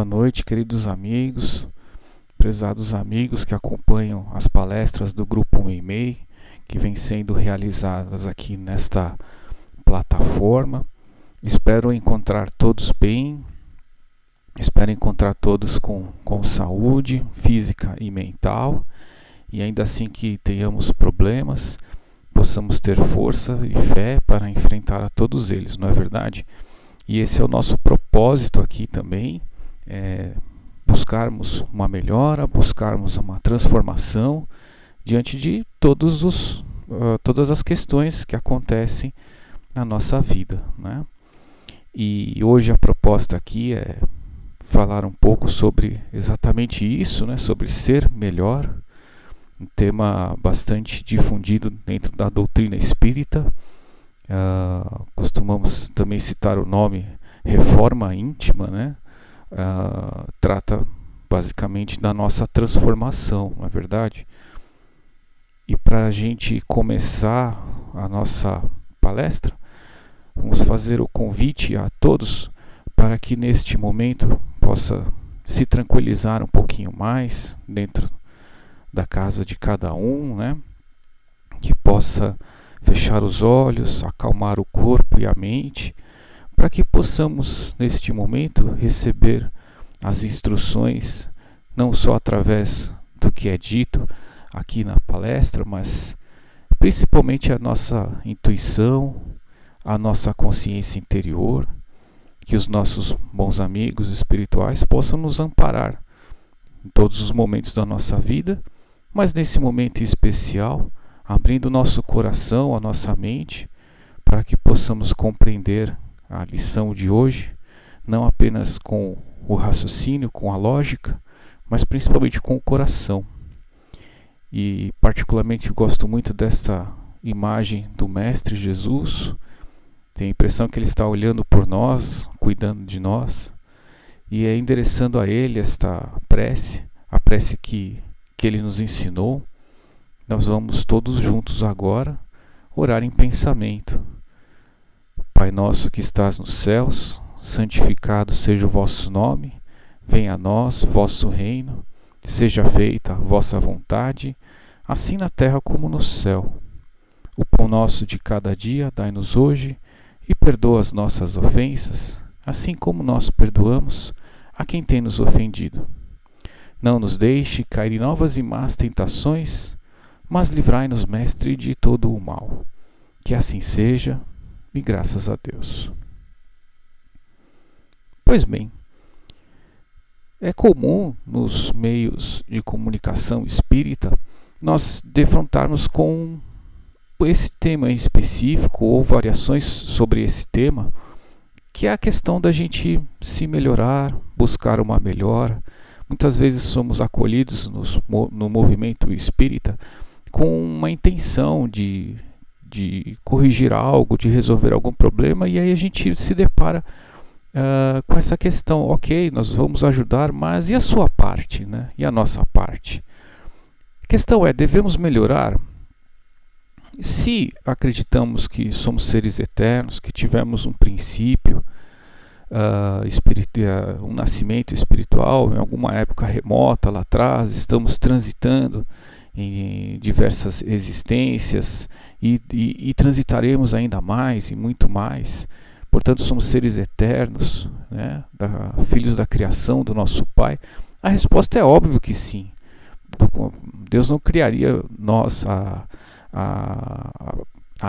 boa noite, queridos amigos, prezados amigos que acompanham as palestras do Grupo Meimei, que vem sendo realizadas aqui nesta plataforma. Espero encontrar todos bem, espero encontrar todos com saúde física e mental, e ainda assim que tenhamos problemas, possamos ter força e fé para enfrentar a todos eles, não é verdade? E esse é o nosso propósito aqui também, buscarmos uma melhora, buscarmos uma transformação diante de todas as questões que acontecem na nossa vida, né? E hoje a proposta aqui é falar um pouco sobre exatamente isso, né? Sobre ser melhor, um tema bastante difundido dentro da doutrina espírita. Costumamos também citar o nome reforma íntima, né? Trata basicamente da nossa transformação, não é verdade? E para a gente começar a nossa palestra, vamos fazer o convite a todos para que neste momento possa se tranquilizar um pouquinho mais dentro da casa de cada um, né? Que possa fechar os olhos, acalmar o corpo e a mente, para que possamos neste momento receber as instruções, não só através do que é dito aqui na palestra, mas principalmente a nossa intuição, a nossa consciência interior, que os nossos bons amigos espirituais possam nos amparar em todos os momentos da nossa vida, mas nesse momento especial, abrindo o nosso coração, a nossa mente, para que possamos compreender a lição de hoje, não apenas com o raciocínio, com a lógica, mas principalmente com o coração. E particularmente gosto muito desta imagem do Mestre Jesus. Tenho a impressão que ele está olhando por nós, cuidando de nós, e é endereçando a ele esta prece, a prece que ele nos ensinou. Nós vamos todos juntos agora orar em pensamento. Pai nosso que estás nos céus, santificado seja o vosso nome, venha a nós vosso reino, seja feita a vossa vontade, assim na terra como no céu. O pão nosso de cada dia dai-nos hoje, e perdoa as nossas ofensas, assim como nós perdoamos a quem tem nos ofendido. Não nos deixe cair em novas e más tentações, mas livrai-nos, Mestre, de todo o mal. Que assim seja, e graças a Deus. Pois bem, é comum nos meios de comunicação espírita nós defrontarmos com esse tema em específico ou variações sobre esse tema, que é a questão da gente se melhorar, buscar uma melhora. Muitas vezes somos acolhidos no movimento espírita com uma intenção de corrigir algo, de resolver algum problema, e aí a gente se depara com essa questão: ok, nós vamos ajudar, mas e a sua parte, né? E a nossa parte? A questão é, devemos melhorar? Se acreditamos que somos seres eternos, que tivemos um princípio, um nascimento espiritual em alguma época remota lá atrás, estamos transitando em diversas existências e transitaremos ainda mais e muito mais, portanto somos seres eternos, né? Filhos da criação do nosso Pai. A resposta é óbvio que sim. Deus não criaria nós a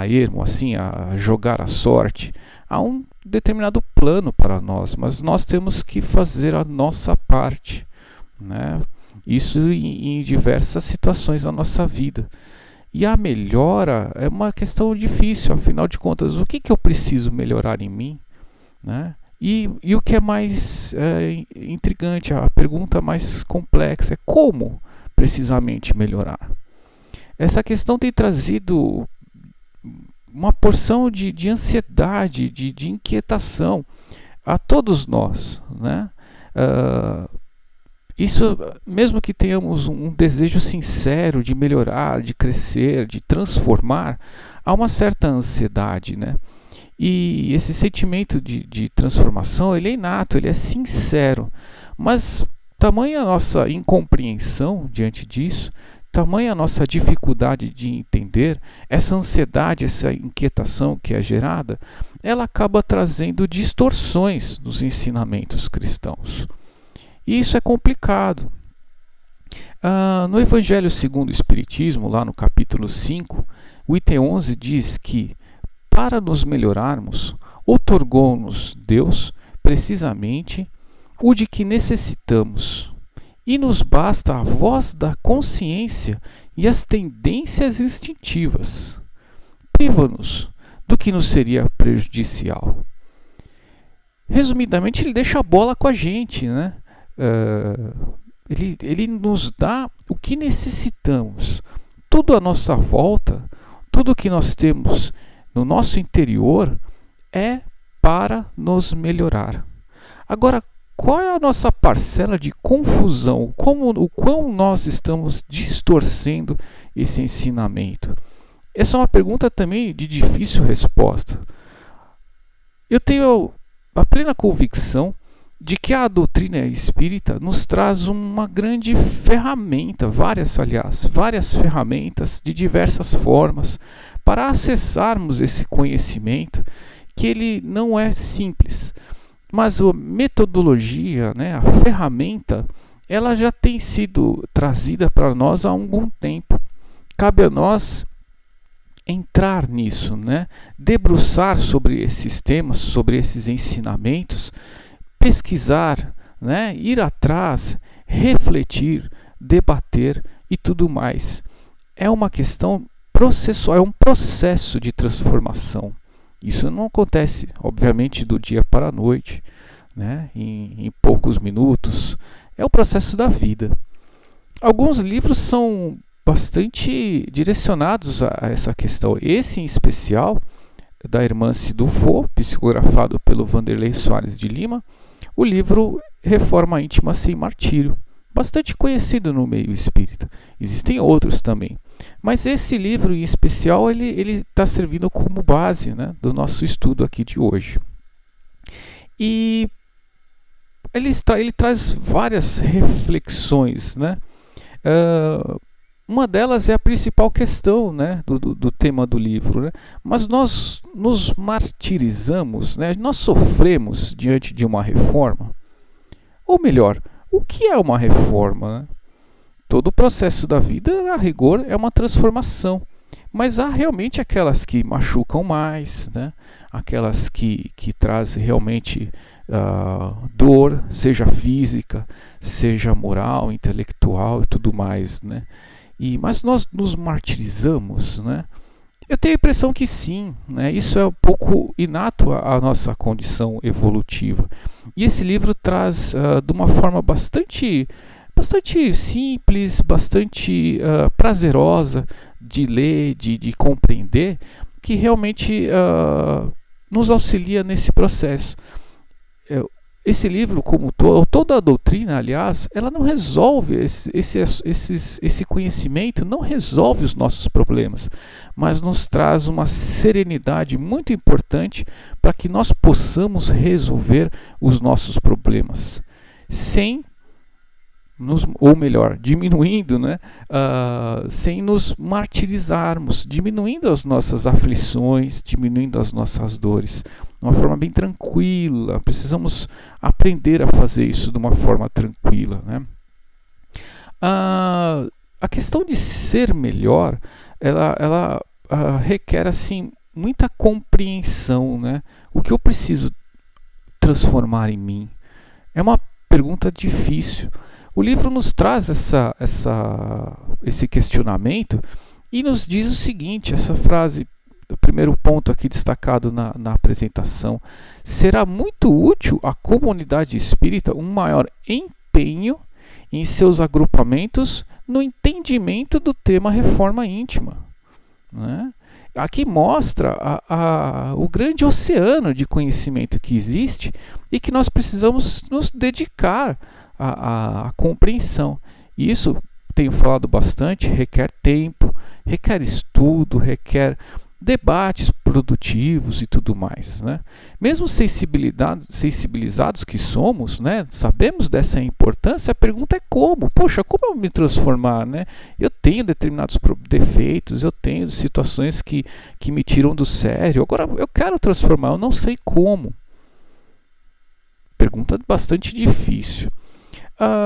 ermo, assim, a jogar a sorte. Há um determinado plano para nós, mas nós temos que fazer a nossa parte, né? Isso em diversas situações da nossa vida. E a melhora é uma questão difícil, afinal de contas, o que eu preciso melhorar em mim, né? E o que é mais intrigante, a pergunta mais complexa é como precisamente melhorar. Essa questão tem trazido uma porção de ansiedade, de inquietação a todos nós, né? Isso, mesmo que tenhamos um desejo sincero de melhorar, de crescer, de transformar, há uma certa ansiedade, né? E esse sentimento de transformação, ele é inato, ele é sincero, Mas tamanha a nossa incompreensão diante disso, tamanha a nossa dificuldade de entender, essa ansiedade, essa inquietação que é gerada, ela acaba trazendo distorções nos ensinamentos cristãos. E isso é complicado. No Evangelho segundo o Espiritismo, lá no capítulo 5, o item 11 diz que, para nos melhorarmos, outorgou-nos Deus precisamente o de que necessitamos, e nos basta a voz da consciência e as tendências instintivas. Priva-nos do que nos seria prejudicial. Resumidamente, ele deixa a bola com a gente, né? Ele nos dá o que necessitamos. Tudo à nossa volta, tudo que nós temos no nosso interior é para nos melhorar. Agora, qual é a nossa parcela de confusão? O quão nós estamos distorcendo esse ensinamento? Essa é uma pergunta também de difícil resposta. Eu tenho a plena convicção de que a doutrina espírita nos traz uma grande ferramenta, várias ferramentas de diversas formas para acessarmos esse conhecimento, que ele não é simples. Mas a metodologia, né, a ferramenta, ela já tem sido trazida para nós há algum tempo. Cabe a nós entrar nisso, né, debruçar sobre esses temas, sobre esses ensinamentos, pesquisar, né, ir atrás, refletir, debater e tudo mais. É uma questão processual, é um processo de transformação. Isso não acontece, obviamente, do dia para a noite, né, em poucos minutos. É o processo da vida. Alguns livros são bastante direcionados a essa questão. Esse, em especial, da Hermance Dufault, psicografado pelo Vanderlei Soares de Lima, o livro Reforma Íntima Sem Martírio, bastante conhecido no meio espírita. Existem outros também, mas esse livro em especial ele está servindo como base, né, do nosso estudo aqui de hoje. E ele traz várias reflexões, né? Uma delas é a principal questão, né, do tema do livro, né? Mas nós nos martirizamos, né? Nós sofremos diante de uma reforma. Ou melhor, o que é uma reforma, né? Todo o processo da vida, a rigor, é uma transformação. Mas há realmente aquelas que machucam mais, né? Aquelas que trazem realmente dor, seja física, seja moral, intelectual e tudo mais, né? Mas nós nos martirizamos, né? Eu tenho a impressão que sim, né? Isso é um pouco inato à nossa condição evolutiva. E esse livro traz de uma forma bastante simples, bastante prazerosa de ler, de compreender, que realmente nos auxilia nesse processo. Esse livro, como toda a doutrina, aliás, ela não resolve esse conhecimento, não resolve os nossos problemas, mas nos traz uma serenidade muito importante para que nós possamos resolver os nossos problemas, diminuindo, né, sem nos martirizarmos, diminuindo as nossas aflições, diminuindo as nossas dores, de uma forma bem tranquila. Precisamos aprender a fazer isso de uma forma tranquila, né? A questão de ser melhor, ela requer assim muita compreensão, né? O que eu preciso transformar em mim? É uma pergunta difícil. O livro nos traz esse questionamento e nos diz o seguinte, essa frase, o primeiro ponto aqui destacado na apresentação: será muito útil à comunidade espírita um maior empenho em seus agrupamentos no entendimento do tema reforma íntima, né? Aqui mostra o grande oceano de conhecimento que existe e que nós precisamos nos dedicar à compreensão. Isso, tenho falado bastante, requer tempo, requer estudo, requer debates produtivos e tudo mais, né? Mesmo sensibilizados que somos, né? Sabemos dessa importância, a pergunta é como? Poxa, como eu me transformar, né? Eu tenho determinados defeitos, eu tenho situações que me tiram do sério, agora eu quero transformar, eu não sei como. Pergunta bastante difícil.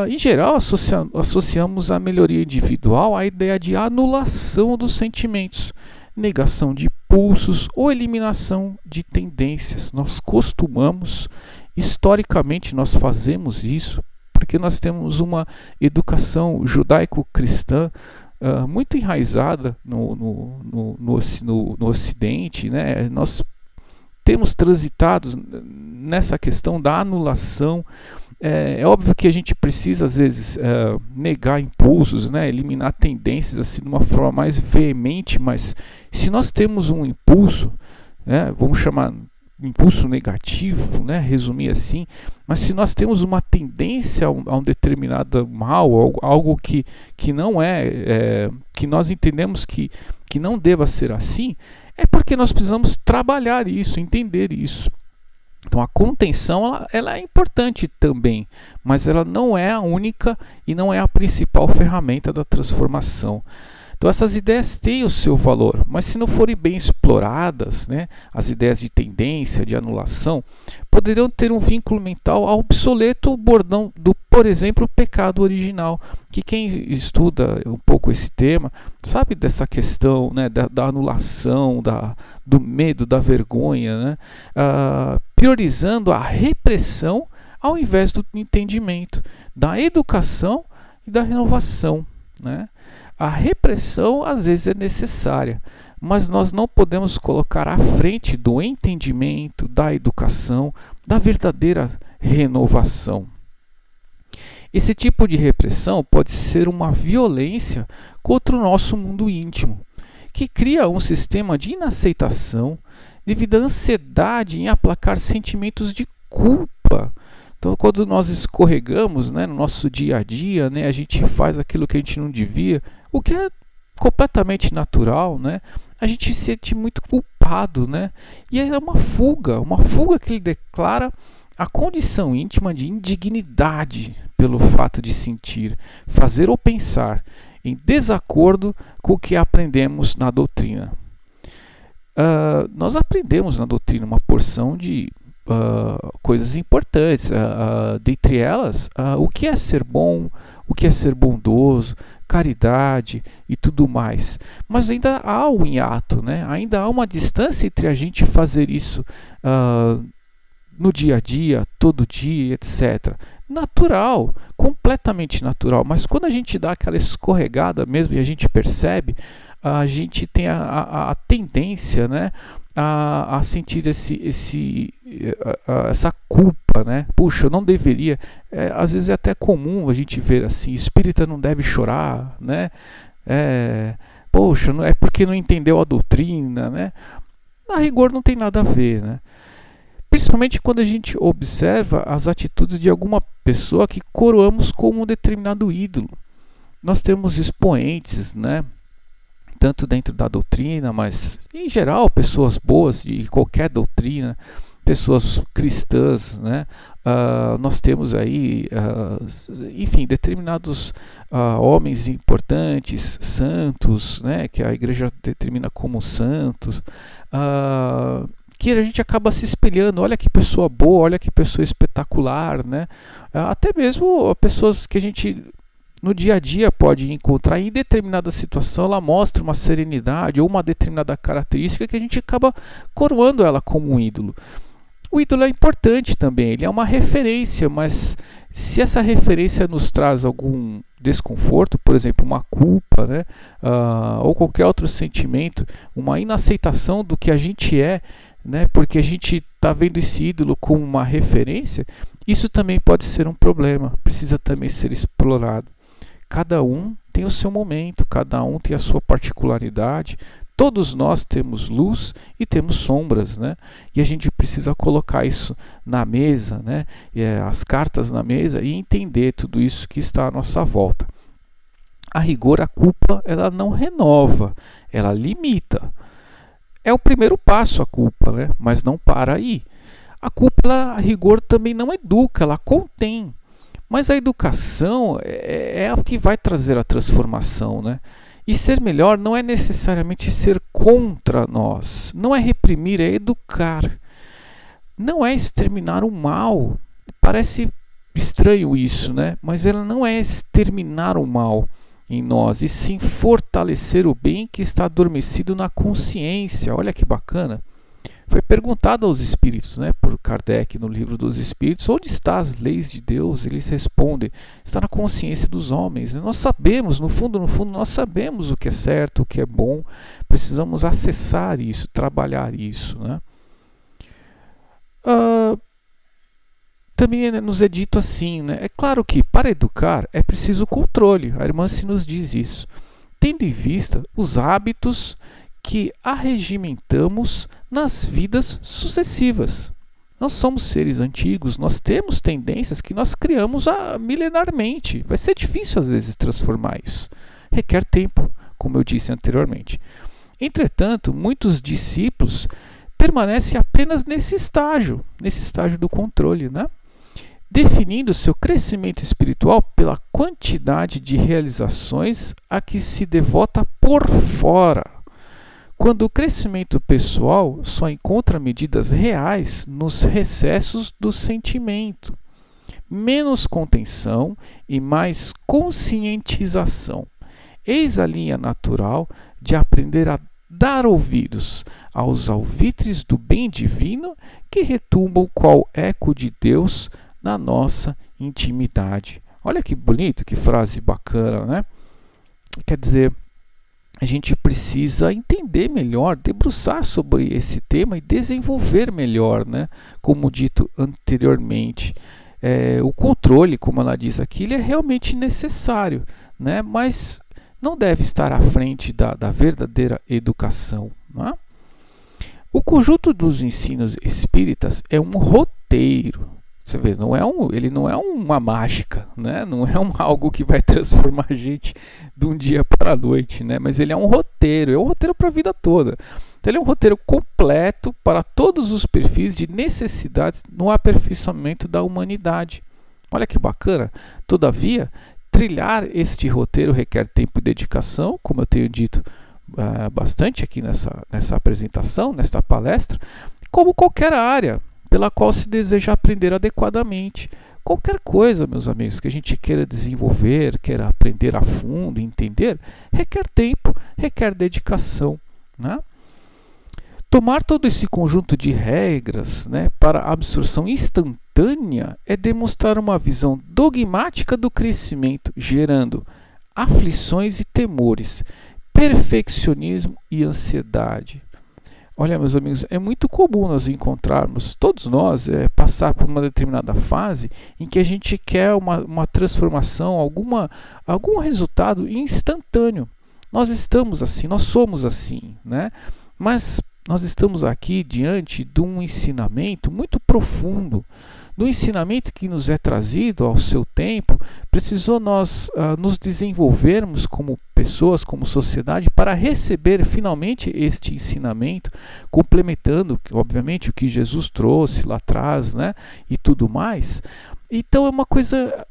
Em geral, associamos a melhoria individual à ideia de anulação dos sentimentos, negação de impulsos ou eliminação de tendências. Nós costumamos, historicamente, nós fazemos isso porque nós temos uma educação judaico-cristã muito enraizada no Ocidente, né? Nós temos transitado nessa questão da anulação. É óbvio que a gente precisa, às vezes, negar impulsos, né? Eliminar tendências assim, de uma forma mais veemente, mas se nós temos um impulso, né? Vamos chamar impulso negativo, né? Resumir assim, mas se nós temos uma tendência a um determinado mal, algo que não que nós entendemos que não deva ser assim, é porque nós precisamos trabalhar isso, entender isso. Então a contenção ela é importante também, mas ela não é a única e não é a principal ferramenta da transformação. Então essas ideias têm o seu valor, mas se não forem bem exploradas, né, as ideias de tendência, de anulação, poderiam ter um vínculo mental obsoleto o bordão do, por exemplo, pecado original, que quem estuda um pouco esse tema sabe dessa questão, né, da anulação, do medo, da vergonha, né, priorizando a repressão ao invés do entendimento, da educação e da renovação, né? A repressão às vezes é necessária, mas nós não podemos colocar à frente do entendimento, da educação, da verdadeira renovação. Esse tipo de repressão pode ser uma violência contra o nosso mundo íntimo, que cria um sistema de inaceitação devido à ansiedade em aplacar sentimentos de culpa. Então, quando nós escorregamos, né, no nosso dia a dia, né, a gente faz aquilo que a gente não devia, o que é completamente natural, né? A gente se sente muito culpado, né? E é uma fuga que ele declara a condição íntima de indignidade pelo fato de sentir, fazer ou pensar em desacordo com o que aprendemos na doutrina. Nós aprendemos na doutrina uma porção de coisas importantes, dentre elas, o que é ser bom, o que é ser bondoso, caridade e tudo mais. Mas ainda há um hiato, né? Ainda há uma distância entre a gente fazer isso no dia a dia, todo dia, etc. Natural, completamente natural, mas quando a gente dá aquela escorregada mesmo e a gente percebe, a gente tem a tendência, né, a sentir essa culpa, né? Puxa, eu não deveria. Às vezes é até comum a gente ver assim: espírita não deve chorar, né? Poxa, não é porque não entendeu a doutrina, né? Na rigor não tem nada a ver, né? Principalmente quando a gente observa as atitudes de alguma pessoa que coroamos como um determinado ídolo. Nós temos expoentes, né? Tanto dentro da doutrina, mas em geral pessoas boas de qualquer doutrina, pessoas cristãs, né? Nós temos aí, enfim, determinados homens importantes, santos, né? Que a igreja determina como santos, que a gente acaba se espelhando. Olha que pessoa boa, olha que pessoa espetacular, né? Até mesmo pessoas que a gente no dia a dia pode encontrar, em determinada situação ela mostra uma serenidade ou uma determinada característica que a gente acaba coroando ela como um ídolo. O ídolo é importante também, ele é uma referência, mas se essa referência nos traz algum desconforto, por exemplo, uma culpa, né, ou qualquer outro sentimento, uma inaceitação do que a gente é, né, porque a gente está vendo esse ídolo como uma referência, isso também pode ser um problema, precisa também ser explorado. Cada um tem o seu momento, cada um tem a sua particularidade. Todos nós temos luz e temos sombras, né? E a gente precisa colocar isso na mesa, né? As cartas na mesa e entender tudo isso que está à nossa volta. A rigor, a culpa ela não renova, ela limita. É o primeiro passo a culpa, né? Mas não para aí. A culpa, ela, a rigor, também não educa, ela contém. Mas a educação é o que vai trazer a transformação, né? E ser melhor não é necessariamente ser contra nós. Não é reprimir, é educar. Não é exterminar o mal. Parece estranho isso, né? Mas ela não é exterminar o mal em nós, e sim fortalecer o bem que está adormecido na consciência. Olha que bacana. Foi perguntado aos espíritos, né, por Kardec no Livro dos Espíritos, onde estão as leis de Deus? Eles respondem, está na consciência dos homens. Nós sabemos, no fundo, nós sabemos o que é certo, o que é bom. Precisamos acessar isso, trabalhar isso, né? Também nos é dito assim, né? É claro que para educar é preciso controle. A irmã se nos diz isso. Tendo em vista os hábitos que arregimentamos nas vidas sucessivas. Nós somos seres antigos, nós temos tendências que nós criamos milenarmente. Vai ser difícil às vezes transformar isso. Requer tempo, como eu disse anteriormente. Entretanto, muitos discípulos permanecem apenas nesse estágio do controle, né? Definindo seu crescimento espiritual pela quantidade de realizações a que se devota por fora, quando o crescimento pessoal só encontra medidas reais nos recessos do sentimento, menos contenção e mais conscientização. Eis a linha natural de aprender a dar ouvidos aos alvitres do bem divino que retumbam qual eco de Deus na nossa intimidade. Olha que bonito, que frase bacana, né? Quer dizer, a gente precisa entender melhor, debruçar sobre esse tema e desenvolver melhor, né? Como dito anteriormente. O controle, como ela diz aqui, ele é realmente necessário, né? Mas não deve estar à frente da verdadeira educação, né? O conjunto dos ensinos espíritas é um roteiro. Você vê, ele não é uma mágica, né? Não é algo que vai transformar a gente de um dia para a noite, né? Mas ele é um roteiro para a vida toda. Então ele é um roteiro completo para todos os perfis de necessidades no aperfeiçoamento da humanidade. Olha que bacana. Todavia, trilhar este roteiro requer tempo e dedicação, como eu tenho dito bastante aqui nessa apresentação, nesta palestra, como qualquer área pela qual se deseja aprender adequadamente. Qualquer coisa, meus amigos, que a gente queira desenvolver, queira aprender a fundo, entender, requer tempo, requer dedicação, né? Tomar todo esse conjunto de regras, né, para a absorção instantânea é demonstrar uma visão dogmática do crescimento, gerando aflições e temores, perfeccionismo e ansiedade. Olha, meus amigos, é muito comum nós encontrarmos, todos nós, passar por uma determinada fase em que a gente quer uma transformação, algum resultado instantâneo. Nós estamos assim, nós somos assim, né? Mas nós estamos aqui diante de um ensinamento muito profundo, do ensinamento que nos é trazido ao seu tempo. Precisou nós nos desenvolvermos como pessoas, como sociedade, para receber finalmente este ensinamento, complementando, obviamente, o que Jesus trouxe lá atrás, né, e tudo mais. Então é uma coisa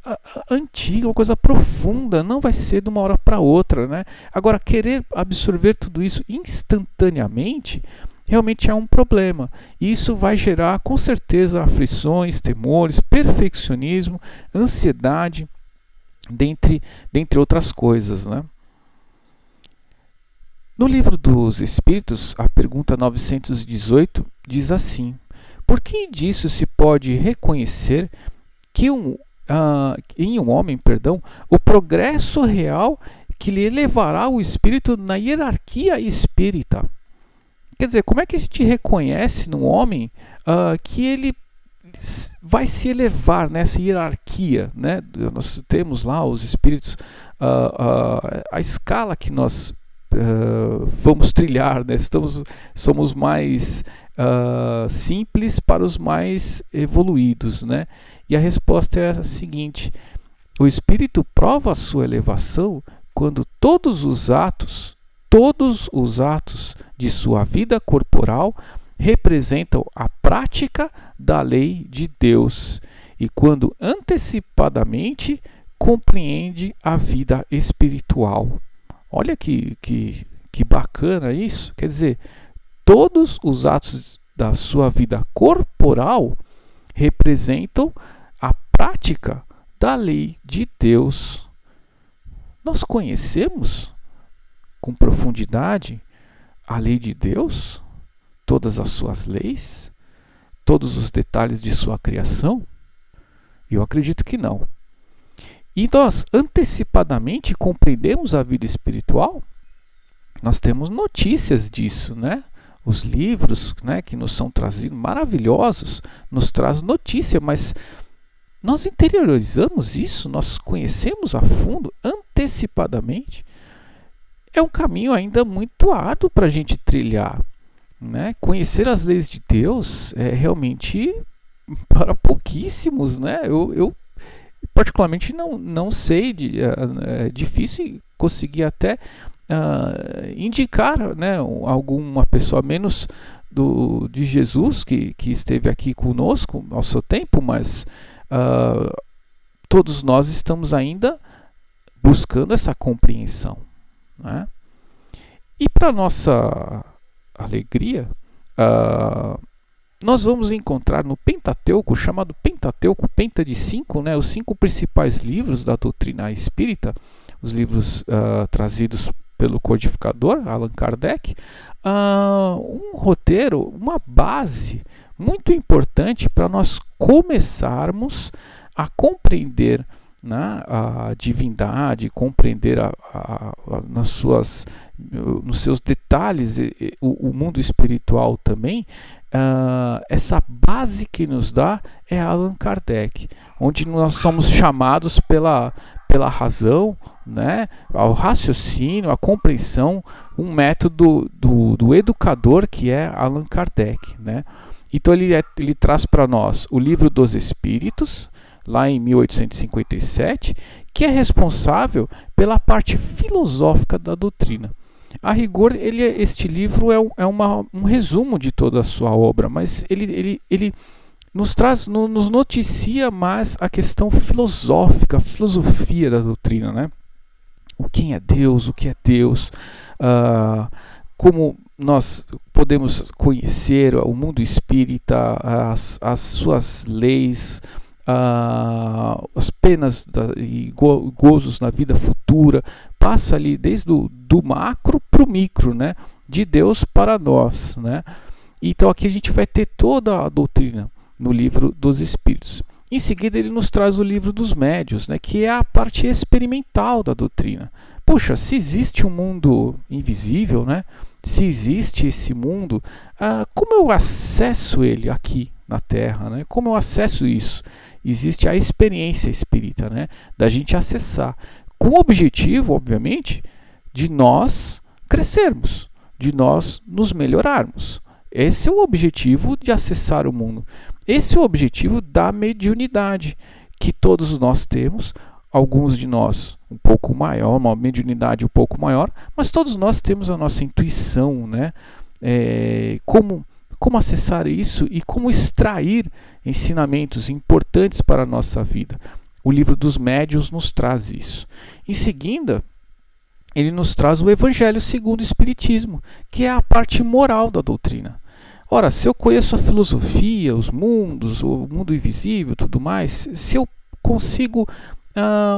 antiga, uma coisa profunda, não vai ser de uma hora para outra, né? Agora, querer absorver tudo isso instantaneamente realmente é um problema. E isso vai gerar, com certeza, aflições, temores, perfeccionismo, ansiedade, dentre outras coisas, né? No Livro dos Espíritos, a pergunta 918 diz assim: por que disso se pode reconhecer que em um homem, o progresso real que lhe elevará o espírito na hierarquia espírita? Quer dizer, como é que a gente reconhece no homem que ele vai se elevar nessa hierarquia, né? Nós temos lá os espíritos, a escala que nós vamos trilhar, né? Somos mais simples para os mais evoluídos, né? E a resposta é a seguinte: o espírito prova a sua elevação quando todos os atos todos os atos de sua vida corporal representam a prática da lei de Deus, e quando antecipadamente compreende a vida espiritual. Olha que bacana isso. Quer dizer, todos os atos da sua vida corporal representam a prática da lei de Deus. Nós conhecemos com profundidade a lei de Deus? Todas as suas leis? Todos os detalhes de sua criação? Eu acredito que não. E nós antecipadamente compreendemos a vida espiritual? Nós temos notícias disso, né? Os livros, né, que nos são trazidos, maravilhosos, nos traz notícia, mas nós interiorizamos isso? Nós conhecemos a fundo, antecipadamente? É um caminho ainda muito árduo para a gente trilhar, né? Conhecer as leis de Deus é realmente para pouquíssimos, né? Eu particularmente não sei, é difícil conseguir até indicar, né, alguma pessoa menos de Jesus que esteve aqui conosco ao seu tempo, mas todos nós estamos ainda buscando essa compreensão, né? E para nossa alegria, nós vamos encontrar no Pentateuco, chamado Pentateuco, Penta de 5, né, os 5 principais livros da doutrina espírita, os livros trazidos pelo codificador Allan Kardec, um roteiro, uma base muito importante para nós começarmos a compreender, né, a divindade, compreender nos seus detalhes o mundo espiritual também. Essa base que nos dá é Allan Kardec, onde nós somos chamados pela razão, né, ao raciocínio, à compreensão, um método do educador que é Allan Kardec, né? Então ele traz para nós o Livro dos Espíritos, lá em 1857, que é responsável pela parte filosófica da doutrina. A rigor, este livro é um resumo de toda a sua obra, mas ele nos noticia mais a questão filosófica, a filosofia da doutrina, né? Quem é Deus, o que é Deus, como nós podemos conhecer o mundo espírita, as suas leis, as penas e gozos na vida futura. Passa ali desde do macro para o micro, né? De Deus para nós, né? Então aqui a gente vai ter toda a doutrina no Livro dos Espíritos. Em seguida ele nos traz o Livro dos Médiuns, né, que é a parte experimental da doutrina. Poxa, se existe um mundo invisível, né, se existe esse mundo, como eu acesso ele aqui na Terra, né? Como eu acesso isso? Existe a experiência espírita, né, da gente acessar, com o objetivo, obviamente, de nós crescermos, de nós nos melhorarmos. Esse é o objetivo de acessar o mundo. Esse é o objetivo da mediunidade, que todos nós temos, alguns de nós um pouco maior, uma mediunidade um pouco maior, mas todos nós temos a nossa intuição, né? Como acessar isso e como extrair ensinamentos importantes para a nossa vida. O Livro dos Médiuns nos traz isso. Em seguida, ele nos traz o Evangelho segundo o Espiritismo, que é a parte moral da doutrina. Ora, se eu conheço a filosofia, os mundos, o mundo invisível e tudo mais, se eu consigo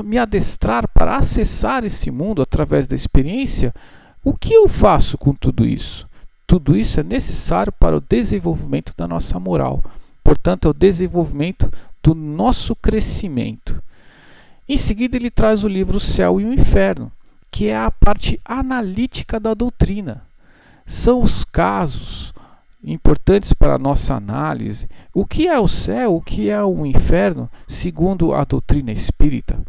me adestrar para acessar esse mundo através da experiência, o que eu faço com tudo isso? Tudo isso é necessário para o desenvolvimento da nossa moral. Portanto, é o desenvolvimento do nosso crescimento. Em seguida, ele traz o livro O Céu e o Inferno, que é a parte analítica da doutrina. São os casos importantes para a nossa análise. O que é o céu, o que é o inferno, segundo a doutrina espírita?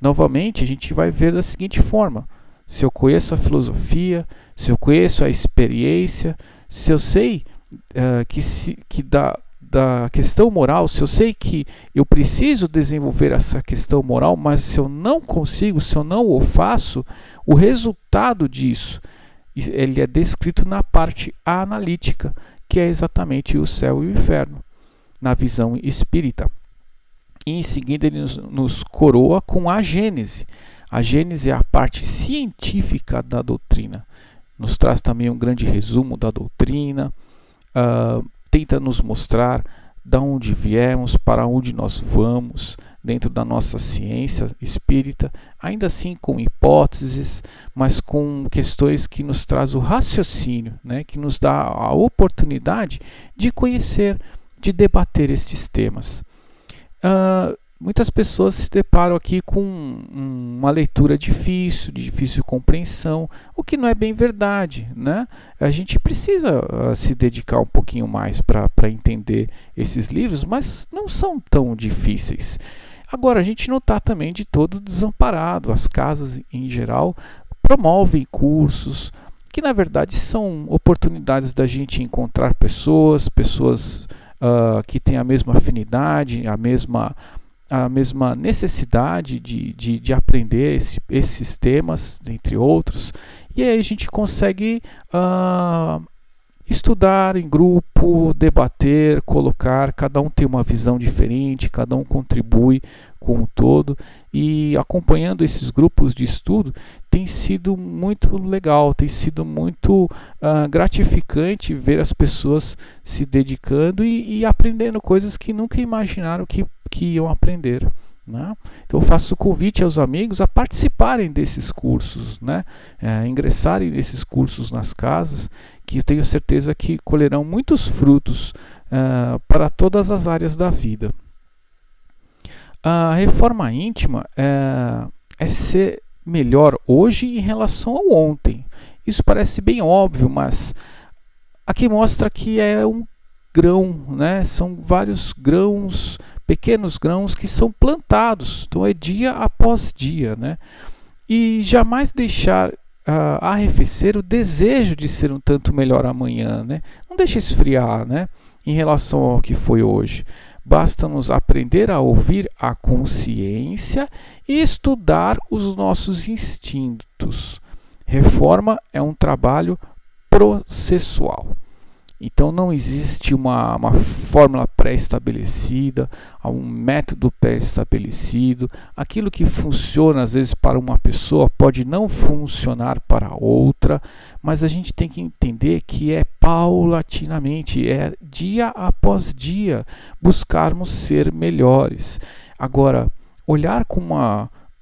Novamente, a gente vai ver da seguinte forma: se eu conheço a filosofia, se eu conheço a experiência, se eu sei que da questão moral, se eu sei que eu preciso desenvolver essa questão moral, mas se eu não consigo, se eu não o faço, o resultado disso ele é descrito na parte analítica, que é exatamente o céu e o inferno, na visão espírita. E em seguida ele nos coroa com a Gênese. A Gênese é a parte científica da doutrina. Nos traz também um grande resumo da doutrina, tenta nos mostrar de onde viemos, para onde nós vamos, dentro da nossa ciência espírita, ainda assim com hipóteses, mas com questões que nos traz o raciocínio, né, que nos dá a oportunidade de conhecer, de debater estes temas. Muitas pessoas se deparam aqui com uma leitura difícil, de difícil compreensão, o que não é bem verdade, né? A gente precisa se dedicar um pouquinho mais para entender esses livros, mas não são tão difíceis. Agora, a gente não está também de todo desamparado. As casas, em geral, promovem cursos, que na verdade são oportunidades da gente encontrar pessoas que têm a mesma afinidade, a mesma necessidade de aprender esses temas, entre outros, e aí a gente consegue estudar em grupo, debater, colocar, cada um tem uma visão diferente, cada um contribui com o todo, e acompanhando esses grupos de estudo tem sido muito legal, tem sido muito gratificante ver as pessoas se dedicando e aprendendo coisas que nunca imaginaram que iam aprender, né? Então eu faço o convite aos amigos a participarem desses cursos, né? Ingressarem nesses cursos nas casas, que eu tenho certeza que colherão muitos frutos para todas as áreas da vida. A reforma íntima é ser melhor hoje em relação ao ontem. Isso parece bem óbvio, mas aqui mostra que é um grão, né? São vários grãos, pequenos grãos que são plantados, então é dia após dia, né? E jamais deixar arrefecer o desejo de ser um tanto melhor amanhã, né? Não deixe esfriar, né? Em relação ao que foi hoje. Basta-nos aprender a ouvir a consciência e estudar os nossos instintos. Reforma é um trabalho processual. Então não existe uma fórmula pré-estabelecida, um método pré-estabelecido. Aquilo que funciona às vezes para uma pessoa pode não funcionar para outra, mas a gente tem que entender que é paulatinamente, é dia após dia, buscarmos ser melhores. Agora, olhar com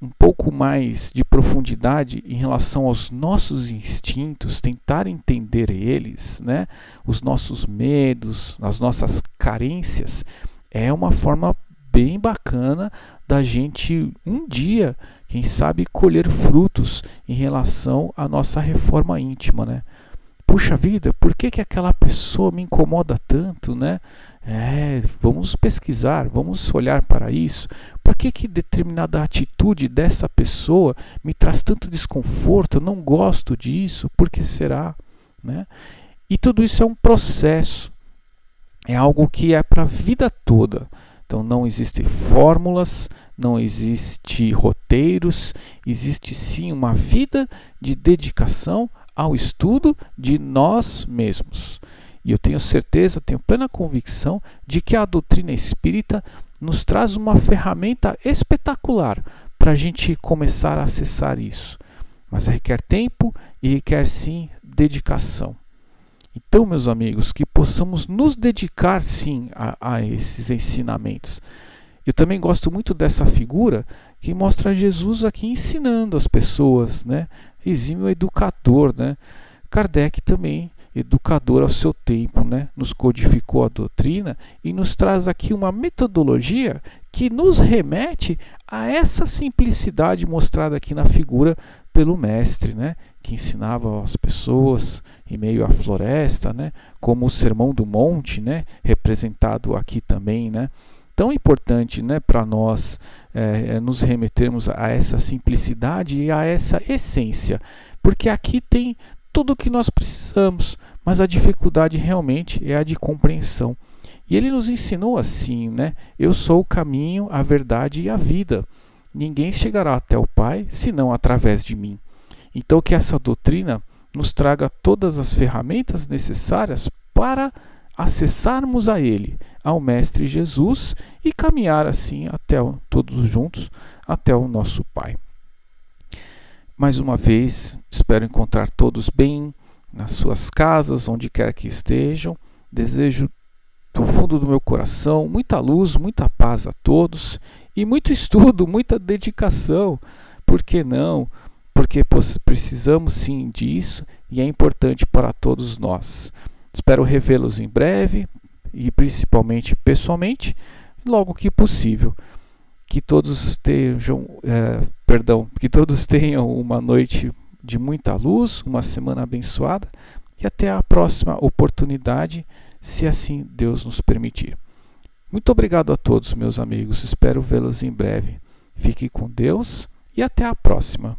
um pouco mais de profundidade em relação aos nossos instintos, tentar entender eles, né? Os nossos medos, as nossas carências, é uma forma bem bacana da gente um dia, quem sabe, colher frutos em relação à nossa reforma íntima, né? Puxa vida, por que aquela pessoa me incomoda tanto, né? Vamos pesquisar, vamos olhar para isso. Por que determinada atitude dessa pessoa me traz tanto desconforto? Eu não gosto disso, por que será? Né? E tudo isso é um processo, é algo que é para a vida toda. Então não existem fórmulas, não existe roteiros, existe sim uma vida de dedicação ao estudo de nós mesmos. E eu tenho certeza, tenho plena convicção de que a doutrina espírita nos traz uma ferramenta espetacular para a gente começar a acessar isso. Mas requer tempo e requer sim dedicação. Então, meus amigos, que possamos nos dedicar sim a esses ensinamentos. Eu também gosto muito dessa figura que mostra Jesus aqui ensinando as pessoas, né? Exímio educador, né? Kardec também, educador ao seu tempo, né? Nos codificou a doutrina e nos traz aqui uma metodologia que nos remete a essa simplicidade mostrada aqui na figura pelo mestre, né? Que ensinava as pessoas em meio à floresta, né? Como o Sermão do Monte, né? Representado aqui também, né? Tão importante, né, para nós nos remetermos a essa simplicidade e a essa essência, porque aqui tem tudo o que nós precisamos, mas a dificuldade realmente é a de compreensão. E ele nos ensinou assim, né? Eu sou o caminho, a verdade e a vida. Ninguém chegará até o Pai senão através de mim. Então que essa doutrina nos traga todas as ferramentas necessárias para acessarmos a Ele, ao Mestre Jesus, e caminhar assim todos juntos até o nosso Pai. Mais uma vez, espero encontrar todos bem nas suas casas, onde quer que estejam. Desejo do fundo do meu coração muita luz, muita paz a todos e muito estudo, muita dedicação. Por que não? Porque precisamos sim disso e é importante para todos nós. Espero revê-los em breve e principalmente pessoalmente, logo que possível. Que todos tenham uma noite de muita luz, uma semana abençoada e até a próxima oportunidade, se assim Deus nos permitir. Muito obrigado a todos, meus amigos. Espero vê-los em breve. Fiquem com Deus e até a próxima.